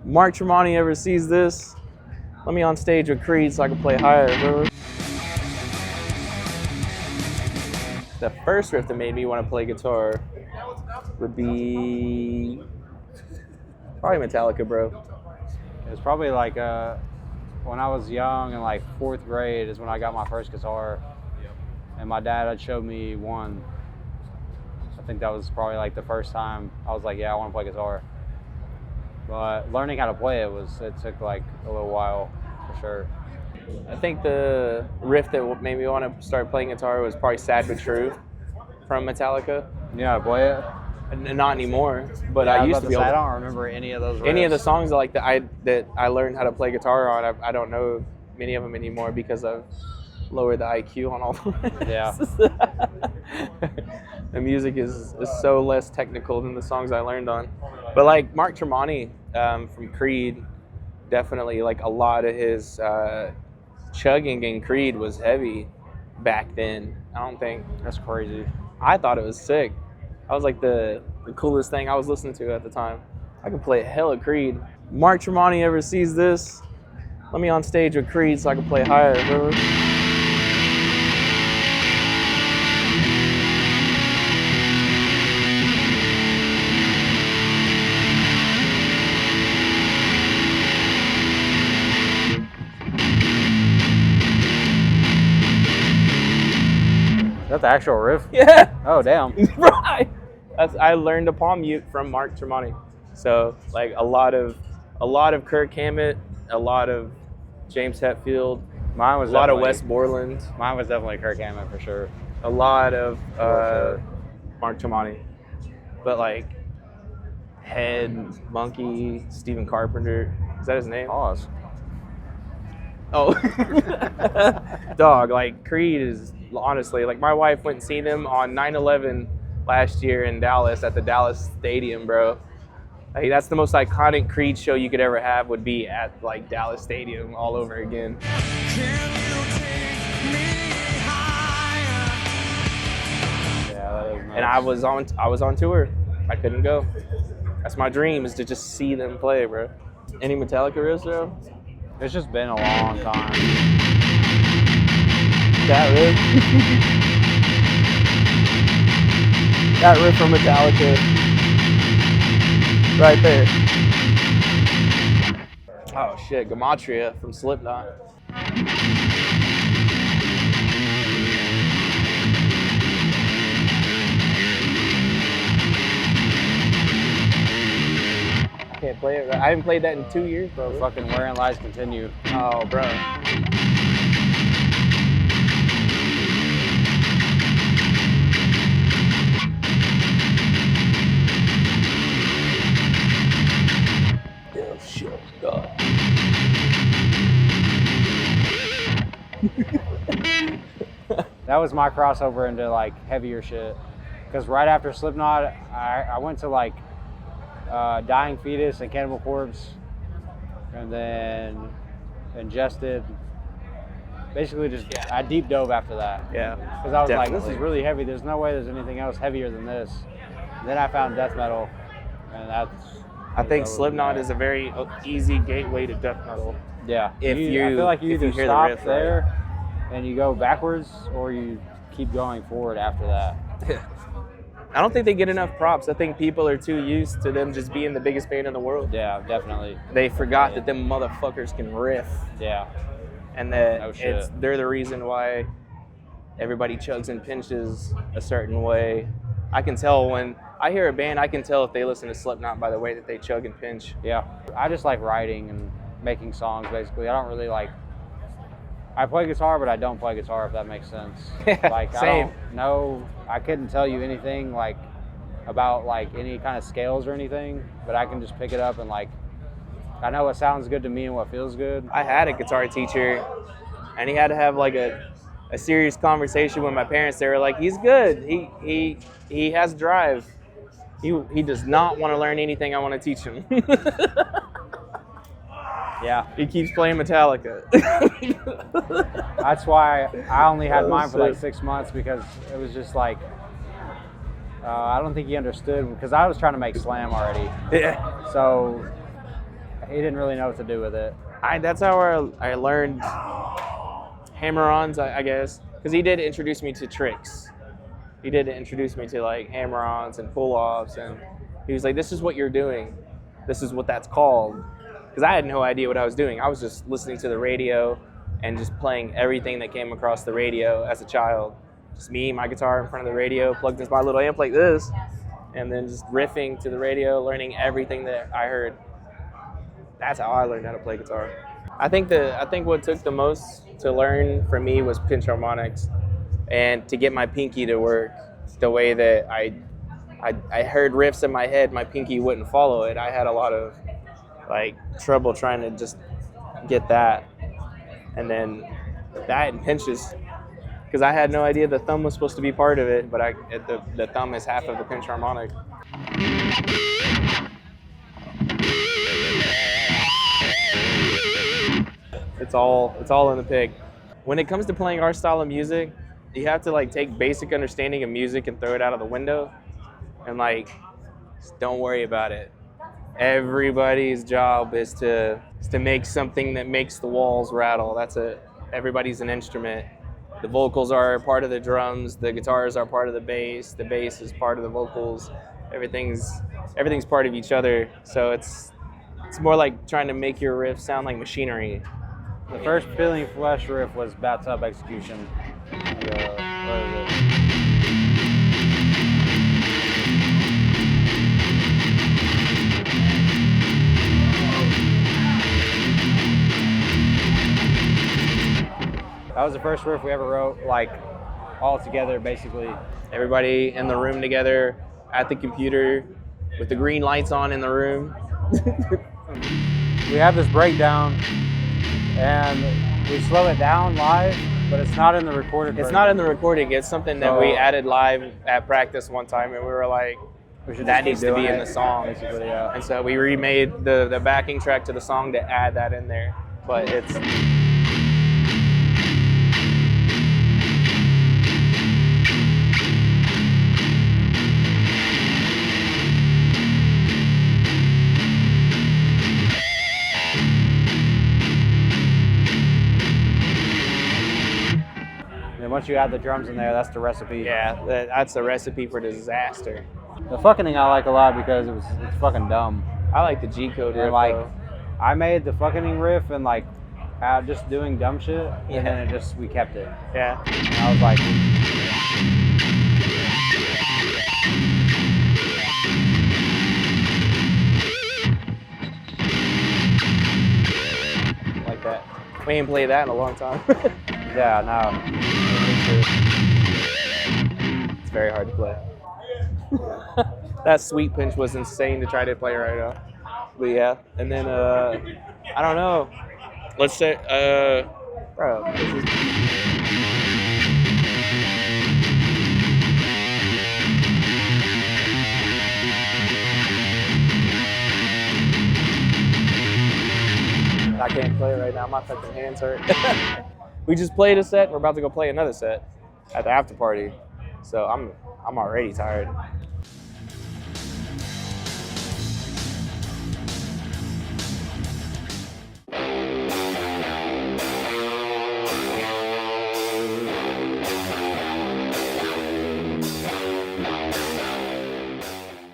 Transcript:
Mark Tremonti ever sees this, let me on stage with Creed so I can play higher, bro. The first riff that made me want to play guitar would be probably Metallica, bro. It was probably like when I was young in like 4th grade is when I got my first guitar. And my dad had showed me one. I think that was probably like the first time I was like, yeah, I want to play guitar. But learning how to play it took like a little while for sure. I think the riff that made me want to start playing guitar was probably Sad But True from Metallica. You know how to play it? Not anymore, but Yeah, I used to be able to. I don't remember any of those riffs. Any of the songs that I learned how to play guitar on, I don't know many of them anymore because I've lowered the IQ on all the riffs. Yeah. The music is so less technical than the songs I learned on. But like Mark Tremonti from Creed, definitely like a lot of his chugging in Creed was heavy back then. I don't think. That's crazy. I thought it was sick. I was like the coolest thing I was listening to at the time. I could play hella Creed. Mark Tremonti ever sees this, let me on stage with Creed so I can play higher, bro. Is that the actual riff? Yeah. Oh, damn. Right. I learned a palm mute from Mark Tremonti. So like a lot of Kirk Hammett, a lot of James Hetfield, Mine was a lot of Wes Borland, Mine was definitely Kirk Hammett for sure. a lot of Mark Tremonti. But like Head, Monkey, Stephen Carpenter. Is that his name? Pause. Oh. Dog, like Creed is honestly, like my wife went and seen them on 9/11 last year in Dallas at the Dallas Stadium, bro. Like, that's the most iconic Creed show you could ever have, would be at like Dallas Stadium all over again. Yeah, that is nice. And I was on tour. I couldn't go. That's my dream, is to just see them play, bro. Any Metallica riffs, bro? It's just been a long time. That riff. That riff from Metallica. Right there. Oh shit, Gematria from Slipknot. Can't play it. I haven't played that in 2 years, bro. Fucking Wherein Lies Continue. Oh, bro. Shit, God. That was my crossover into like heavier shit. Because right after Slipknot, I went to like Dying Fetus and Cannibal Corpse, and then Ingested. Basically, just I deep dove after that. Yeah. Because I was like, this definitely. is really heavy. There's no way there's anything else heavier than this. And then I found death metal, and that's. I think Slipknot is a very easy gateway to death metal. Yeah. If I you- feel like you if you either hear the stop riff, there and you go backwards, or you keep going forward after that. I don't think they get enough props. I think people are too used to them just being the biggest band in the world. Yeah, definitely. They forgot that them motherfuckers can riff, Yeah. and that No shit. they're the reason why everybody chugs and pinches a certain way. I can tell when I hear a band, I can tell if they listen to Slipknot by the way that they chug and pinch. Yeah. I just like writing and making songs, basically. I don't really like. I play guitar, but I don't play guitar, if that makes sense. Like, I Same. don't know. I couldn't tell you anything like about like any kind of scales or anything, but I can just pick it up and like. I know what sounds good to me and what feels good. I had a guitar teacher, and he had to have like a serious conversation with my parents. They were like, "He's good. He has drive. He does not want to learn anything I want to teach him." Yeah. He keeps playing Metallica. That's why I only had Oh, mine for like shit. 6 months, because it was just like, I don't think he understood, because I was trying to make slam already. Yeah. So he didn't really know what to do with it. That's how I learned hammer-ons, I guess, because he did introduce me to tricks. He did introduce me to like hammer-ons and pull-offs, and he was like, "This is what you're doing. This is what that's called." Because I had no idea what I was doing. I was just listening to the radio and just playing everything that came across the radio as a child. Just me, my guitar in front of the radio, plugged into my little amp like this, and then just riffing to the radio, learning everything that I heard. That's how I learned how to play guitar. I think what took the most to learn for me was pinch harmonics, and to get my pinky to work the way that I heard riffs in my head, my pinky wouldn't follow it. I had a lot of like trouble trying to just get that, and then that and pinches, because I had no idea the thumb was supposed to be part of it, but the thumb is half of the pinch harmonic. It's all in the pick. When it comes to playing our style of music, you have to like take basic understanding of music and throw it out of the window, and like just don't worry about it. Everybody's job is to make something that makes the walls rattle. That's it. Everybody's an instrument. The vocals are part of the drums, the guitars are part of the bass is part of the vocals. Everything's part of each other. So it's more like trying to make your riff sound like machinery. The first PeelingFlesh riff was Bathtub Execution. What is it? That was the first riff we ever wrote, like, all together, basically. Everybody in the room together at the computer with the green lights on in the room. We have this breakdown, and we slow it down live, but it's not in the recorded version. It's not in the recording. It's something that we added live at practice one time, and we were like, that needs to be in the song. Basically, yeah. And so we remade the backing track to the song to add that in there. But it's... Once you add the drums in there, that's the recipe. Yeah, that's a recipe for disaster. The fucking thing I like a lot because it's fucking dumb. I like the G-code riff, like, though. I made the fucking riff and like just doing dumb shit, and then we kept it. Yeah. And I was like, like that. We ain't played that in a long time. yeah, no. It's very hard to play. That sweet pinch was insane to try to play right now. But yeah, and then I don't know. Let's say bro, this is... I can't play it right now. My fucking hands hurt. We just played a set. We're about to go play another set at the after party. So I'm already tired.